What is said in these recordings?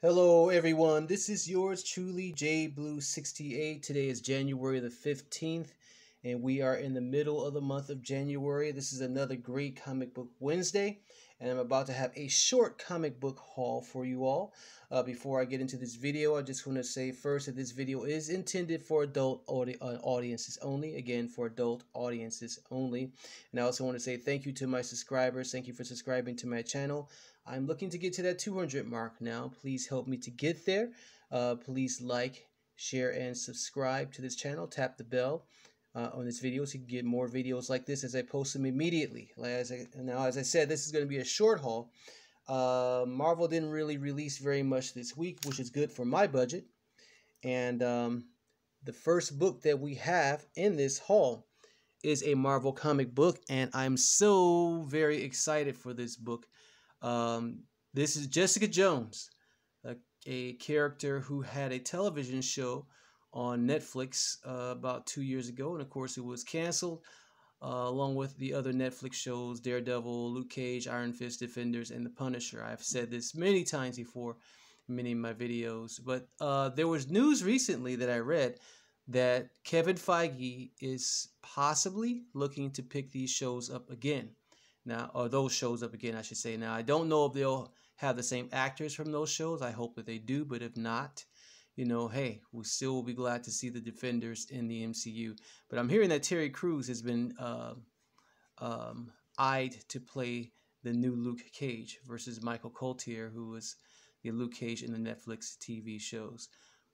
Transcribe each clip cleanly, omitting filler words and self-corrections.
Hello everyone, this is yours truly, JBlue68. Today is January the 15th, and we are in the middle of the month of January. This is another great comic book Wednesday, and I'm about to have a short comic book haul for you all. Before I get into this video, I just want to say first that this video is intended for adult audiences only. Again, for adult audiences only. And I also want to say thank you to my subscribers. Thank you for subscribing to my channel. I'm looking to get to that 200 mark now. Please help me to get there. Please like, share, and subscribe to this channel. Tap the bell on this video so you can get more videos like this as I post them immediately. As I said, this is going to be a short haul. Marvel didn't really release very much this week, which is good for my budget. And the first book that we have in this haul is a Marvel comic book, and I'm so very excited for this book. This is Jessica Jones, a character who had a television show on Netflix about 2 years ago, and of course it was canceled, along with the other Netflix shows, Daredevil, Luke Cage, Iron Fist, Defenders, and The Punisher. I've said this many times before in many of my videos, but there was news recently that I read that Kevin Feige is possibly looking to pick these shows up again. Now, or those shows up again, I should say. Now, I don't know if they'll have the same actors from those shows. I hope that they do, but if not, hey, we still will be glad to see the Defenders in the MCU. But I'm hearing that Terry Crews has been eyed to play the new Luke Cage versus Michael Coltier, who was the Luke Cage in the Netflix TV shows.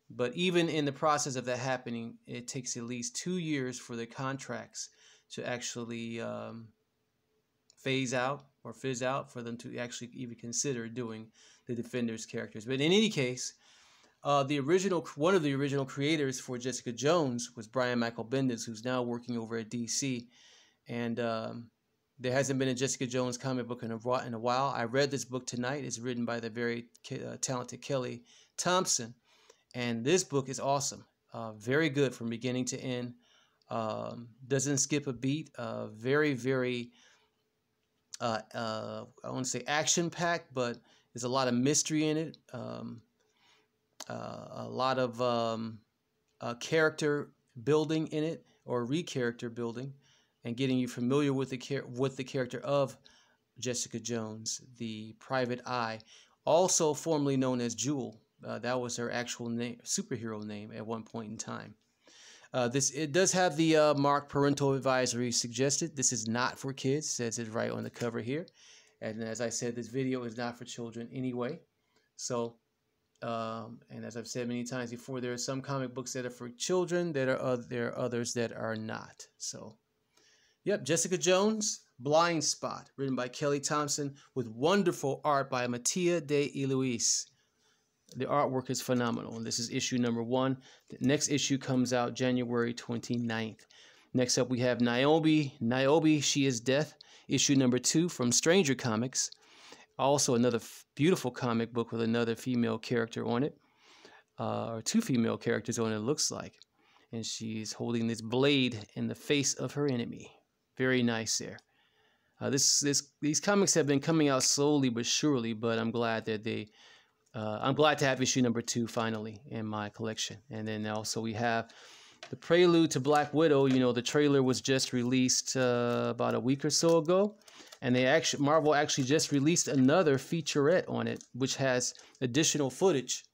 But even in the process of that happening, it takes at least 2 years for the contracts to actually phase out or fizz out for them to actually even consider doing the Defenders characters. But in any case, one of the original creators for Jessica Jones was Brian Michael Bendis, who's now working over at DC. And there hasn't been a Jessica Jones comic book in a while. I read this book tonight. It's written by the very talented Kelly Thompson. And this book is awesome. Very good from beginning to end. Doesn't skip a beat. Very, very I want to say action-packed, but there's a lot of mystery in it. A lot of character building in it, or re-character building, and getting you familiar with the character of Jessica Jones, the Private Eye, also formerly known as Jewel. That was her actual name, superhero name at one point in time. It does have the marked parental advisory suggested. This is not for kids, says it right on the cover here. And as I said, this video is not for children anyway. So, and as I've said many times before, there are some comic books that are for children. There are others that are not. So, yep, Jessica Jones, Blind Spot, written by Kelly Thompson, with wonderful art by Mattia de Iluis. The artwork is phenomenal, and this is issue number 1. The next issue comes out January 29th. Next up, we have Niobe, She is Death, issue number 2 from Stranger Comics. Also, another beautiful comic book with another female character on it, or 2 female characters on it, looks like. And she's holding this blade in the face of her enemy. Very nice there. These comics have been coming out slowly but surely, but I'm glad that I'm glad to have issue number 2 finally in my collection. And then also we have the prelude to Black Widow. The trailer was just released about a week or so ago, and Marvel actually just released another featurette on it, which has additional footage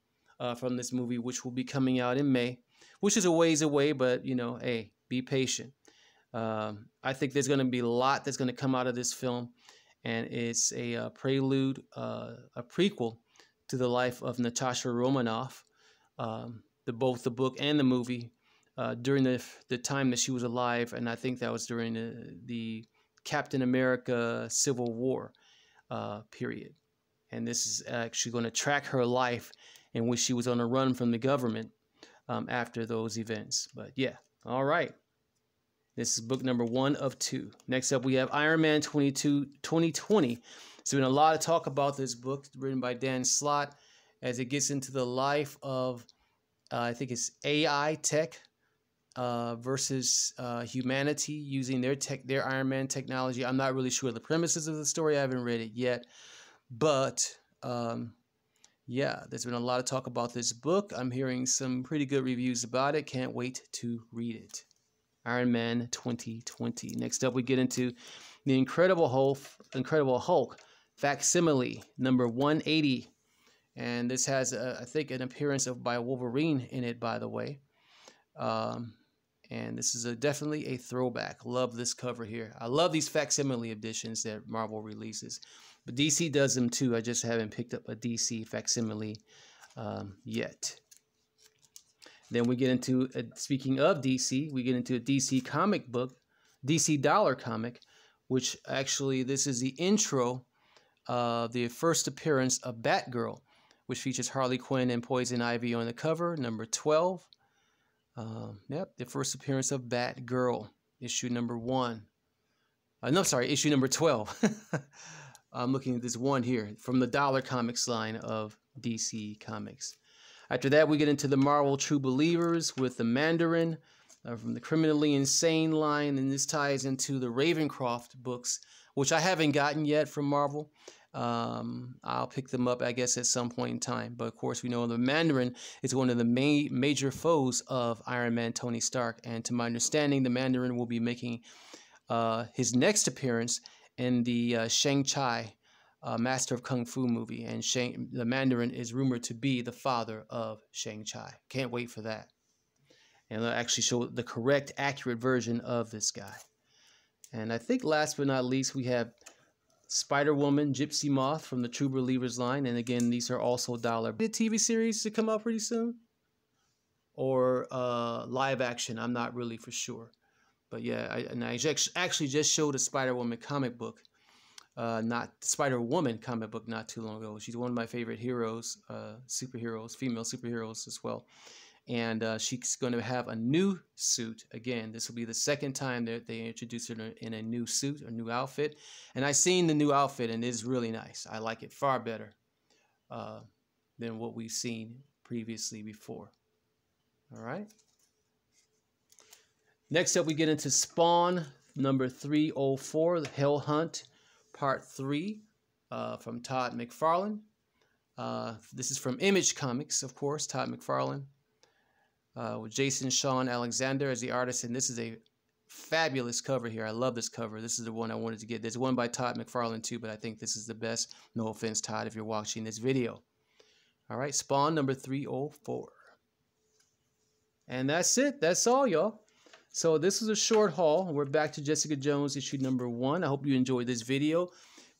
from this movie, which will be coming out in May, which is a ways away, but hey, be patient. I think there's going to be a lot that's going to come out of this film, and it's a prelude, a prequel to the life of Natasha Romanoff, both the book and the movie, during the time that she was alive, and I think that was during the Captain America Civil War period. And this is actually going to track her life in which she was on a run from the government after those events. But yeah, all right. This is book number 1 of 2. Next up, we have Iron Man 2020. There's been a lot of talk about this book, written by Dan Slott, as it gets into the life of, I think it's AI tech versus humanity using their Iron Man technology. I'm not really sure the premises of the story. I haven't read it yet, but Yeah, there's been a lot of talk about this book. I'm hearing some pretty good reviews about it. Can't wait to read it. Iron Man 2020. Next up, we get into the Incredible Hulk facsimile number 180, and this has, I think, an appearance by Wolverine in it, by the way. Um, and this is definitely a throwback. Love this cover here. I love these facsimile editions that Marvel releases, but DC does them too. I just haven't picked up a DC facsimile yet. Then we get into, speaking of DC, we get into a DC comic book, DC Dollar comic, which actually this is the intro of the first appearance of Batgirl, which features Harley Quinn and Poison Ivy on the cover, number 12. Yep, the first appearance of Batgirl, issue number 1. No, sorry, issue number 12. I'm looking at this one here from the Dollar Comics line of DC Comics. After that, we get into the Marvel True Believers with the Mandarin from the Criminally Insane line, and this ties into the Ravencroft books, which I haven't gotten yet from Marvel. I'll pick them up, I guess, at some point in time. But of course, we know the Mandarin is one of the major foes of Iron Man Tony Stark, and to my understanding, the Mandarin will be making his next appearance in the Shang-Chi Master of Kung Fu movie, and the Mandarin is rumored to be the father of Shang-Chi. Can't wait for that. And they'll actually show the correct, accurate version of this guy. And I think last but not least, we have Spider-Woman, Gypsy Moth from the True Believers line. And again, these are also Dollar. The TV series to come out pretty soon? Or live action? I'm not really for sure. But yeah, I actually just showed a Spider-Woman comic book. Not Spider-Woman comic book not too long ago. She's one of my favorite heroes, superheroes, female superheroes as well. And she's going to have a new suit. Again, this will be the second time that they introduce her in a new suit, a new outfit. And I've seen the new outfit, and it's really nice. I like it far better than what we've seen previously before. All right. Next up, we get into Spawn number 304, The Hell Hunt, Part 3 from Todd McFarlane. This is from Image Comics, of course, Todd McFarlane, with Jason Shawn Alexander as the artist. And this is a fabulous cover here. I love this cover. This is the one I wanted to get. There's one by Todd McFarlane too, but I think this is the best. No offense, Todd, if you're watching this video. All right, Spawn number 304. And that's it. That's all, y'all. So this was a short haul. We're back to Jessica Jones issue number 1. I hope you enjoyed this video.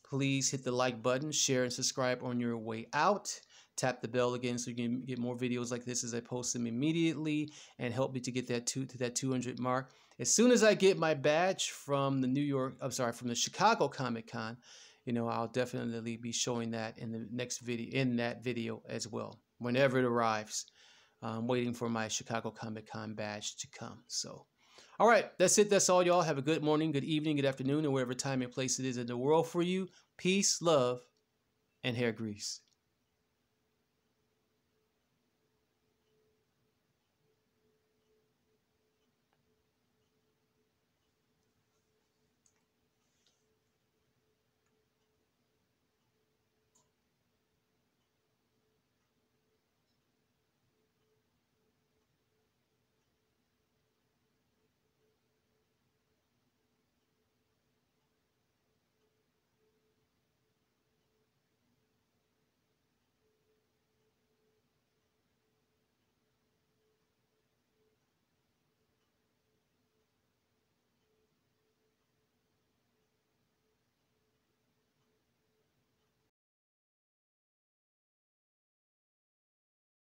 Please hit the like button, share, and subscribe on your way out. Tap the bell again so you can get more videos like this as I post them immediately, and help me to get that to that 200 mark. As soon as I get my badge from the from the Chicago Comic-Con, you know, I'll definitely be showing that in the next video, as well, whenever it arrives. I'm waiting for my Chicago Comic-Con badge to come. So, all right, that's it. That's all, y'all. Have a good morning, good evening, good afternoon, and wherever time and place it is in the world for you. Peace, love, and hair grease.